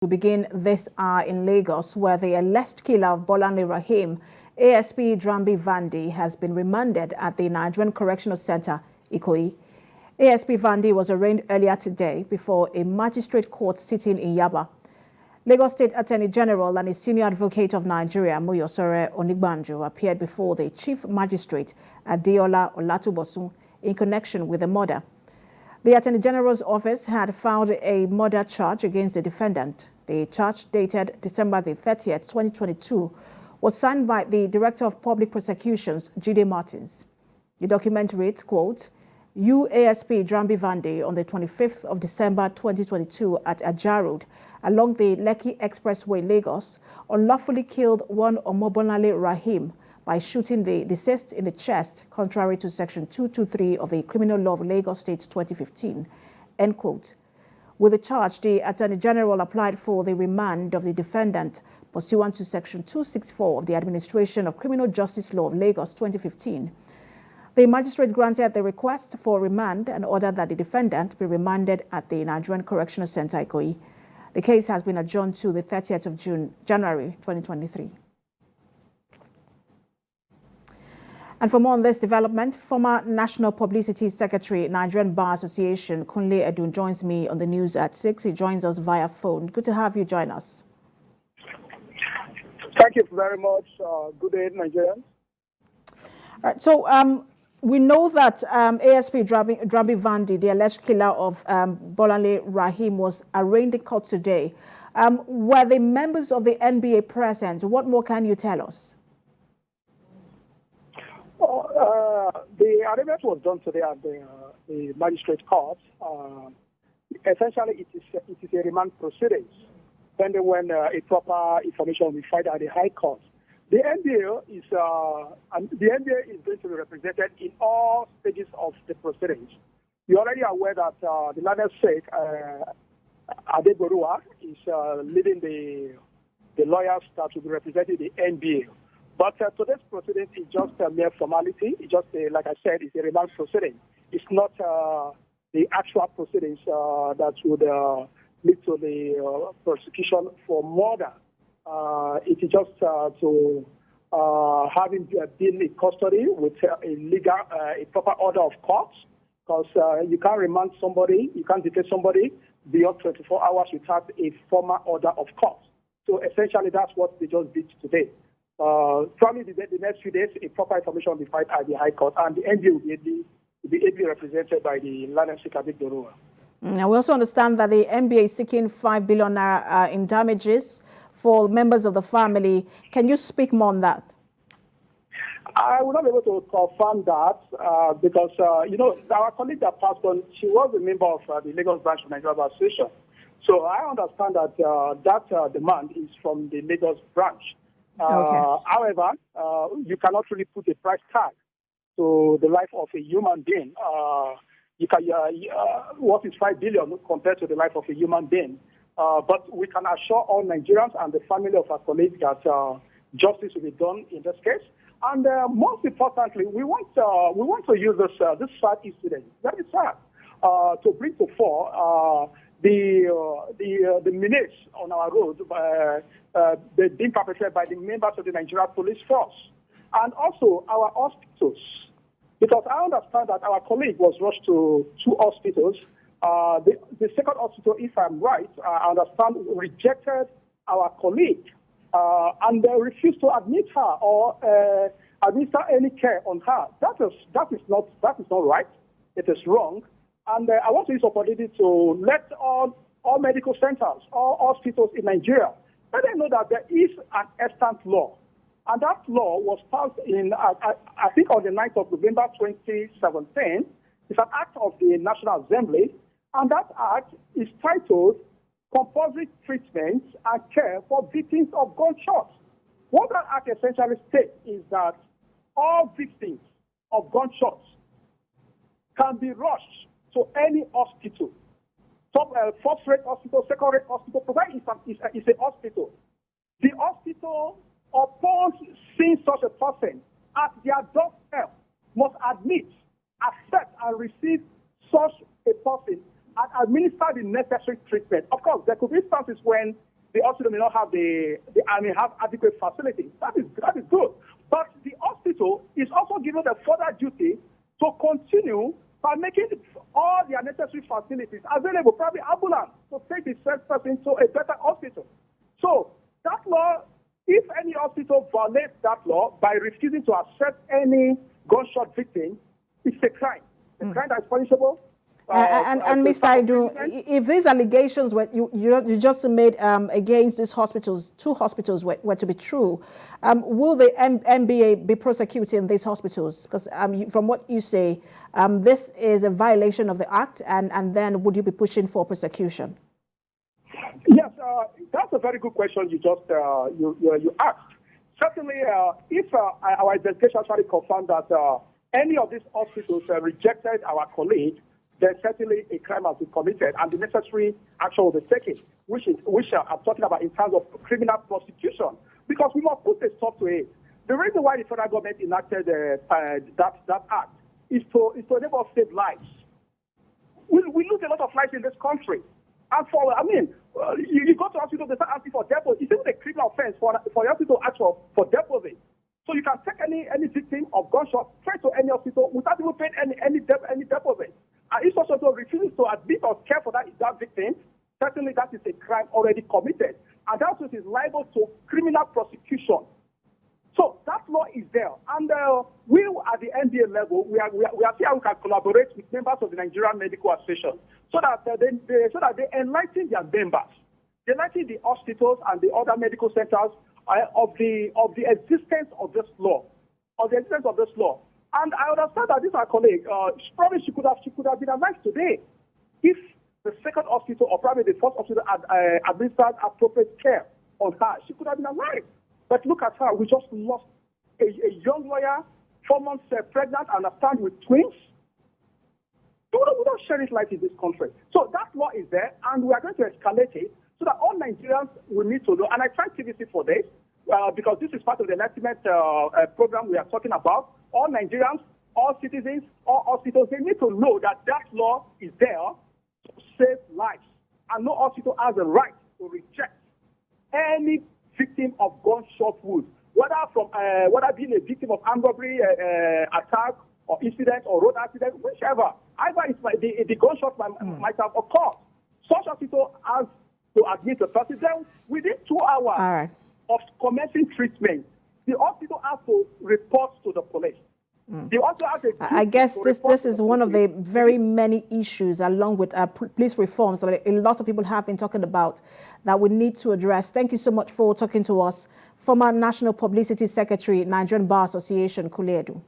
We begin this hour in Lagos, where the alleged killer of Bolanle Raheem, ASP Drambi Vandi, has been remanded at the Nigerian Correctional Center, Ikoyi. ASP Vandi was arraigned earlier today before a magistrate court sitting in Yaba. Lagos State Attorney General and a senior advocate of Nigeria, Muyosore Onigbanjo, appeared before the Chief Magistrate, Adeola Olatubosun, in connection with the murder. The Attorney General's office had filed a murder charge against the defendant. The charge, dated December the 30th, 2022, was signed by the Director of Public Prosecutions, Jide Martins. The document reads, quote, "You, ASP Drambi Vandi, on the 25th of December 2022 at Adjourned, along the Lekki Expressway, Lagos, unlawfully killed one Bolanle Raheem by shooting the deceased in the chest, contrary to Section 223 of the Criminal Law of Lagos State 2015, end quote. With the charge, the Attorney General applied for the remand of the defendant pursuant to Section 264 of the Administration of Criminal Justice Law of Lagos 2015. The magistrate granted the request for remand and ordered that the defendant be remanded at the Nigerian Correctional Center, Ikoyi. The case has been adjourned to the 30th of January 2023. And for more on this development, former National Publicity Secretary, Nigerian Bar Association, Kunle Edun, joins me on the news at 6. He joins us via phone. Good to have you join us. Thank you very much. Good day, Nigerians. All right, so we know that ASP Drambi Vandi, the alleged killer of Bolanle Raheem, was arraigned in court today. Were the members of the NBA present? What more can you tell us? The arraignment was done today at the magistrate court. Essentially, it is a remand proceedings, pending when a proper information will be filed at the High Court. The NBA is going to be represented in all stages of the proceedings. You're already aware that the learned sake, Adeborua, is leading the lawyers that will be representing the NBA. But today's proceedings is just a mere formality. It's just, like I said, it's a remand proceeding. It's not the actual proceedings that would lead to the prosecution for murder. It is just to having been in custody with a proper order of court, because you can't remand somebody, you can't detain somebody beyond 24 hours without a formal order of court. So essentially, that's what they just did today. Probably the next few days, a proper information will be filed at the High Court, and the NBA will be ably represented by the learned sake Adeborua. We also understand that the NBA is seeking 5 billion naira in damages for members of the family. Can you speak more on that? I will not be able to confirm that because, our colleague that passed on, she was a member of the Lagos branch of Nigerian Bar Association. So I understand that that demand is from the Lagos branch. Okay. However, you cannot really put a price tag to the life of a human being. What is 5 billion compared to the life of a human being? But we can assure all Nigerians and the family of our colleagues that justice will be done in this case. And most importantly, we want to use this sad incident, very sad, to bring to fore the minutes on our road being perpetrated by the members of the Nigerian police force, and also our hospitals. Because I understand that our colleague was rushed to 2 hospitals. The second hospital, if I'm right, I understand, rejected our colleague and they refused to admit her or administer any care on her. That is not right. It is wrong. And I want to use the opportunity to let all medical centers, all hospitals in Nigeria, let them know that there is an extant law. And that law was passed in, I think, on the 9th of November 2017. It's an act of the National Assembly. And that act is titled Compulsory Treatment and Care for Victims of Gunshots. What that act essentially states is that all victims of gunshots can be rushed to any hospital, first-rate hospital, second-rate hospital, provided it's a hospital. The hospital, upon seeing such a person at their doorstep, must admit, accept, and receive such a person and administer the necessary treatment. Of course, there could be instances when the hospital may not have have adequate facilities. That is good. But the hospital is also given the further duty to continue by making all the necessary facilities available, probably ambulance, to take the first person to a better hospital. So that law, if any hospital violates that law by refusing to accept any gunshot victim, it's a crime. A crime that is punishable. And Mr. Aidu, if these allegations you just made against these hospitals, 2 hospitals were to be true, will the NBA be prosecuting these hospitals? Because from what you say, this is a violation of the act, and then would you be pushing for prosecution? Yes, that's a very good question you just you asked. Certainly, if our investigation actually confirmed that any of these hospitals rejected our colleague, then certainly a crime has been committed and the necessary action will be taken, which I'm talking about in terms of criminal prosecution, because we must put a stop to it. The reason why the federal government enacted that act is to enable us to save lives. We lose a lot of lives in this country. And you go to hospital, they start asking for deposit. It's even a criminal offense for the hospital to ask for deposit. So you can take any victim of gunshot straight to any hospital without even paying any deposit. And if hospital refuses to admit or care for that victim, certainly that is a crime already committed. And that is liable to criminal prosecution. So that law is there. And we at the NBA level, we are seeing how we can collaborate with members of the Nigerian Medical Association so that they enlighten their members. They enlighten the hospitals and the other medical centers of the existence of this law. And I understand that this our colleague, probably she could have been alive today if the second hospital or probably the first hospital administered appropriate care on her. She could have been alive. But look at her. We just lost a young lawyer, 4 months pregnant, and a stand with twins. We don't share it life in this country. So that law is there, and we are going to escalate it so that all Nigerians will need to know. And I thank TVC for this, because this is part of the enlightenment program we are talking about. All Nigerians, all citizens, all hospitals, they need to know that that law is there to save lives. And no hospital has the right to reject any victim of gunshot wounds, whether being a victim of armed robbery, attack, or incident, or road accident, whichever. Either the gunshot might have occurred. Such hospital has to admit the person. Then within 2 hours of commencing treatment, the hospital has to report to the police. I guess this is one of the very many issues, along with police reforms, that a lot of people have been talking about, that we need to address. Thank you so much for talking to us. Former National Publicity Secretary, Nigerian Bar Association, Kuledu.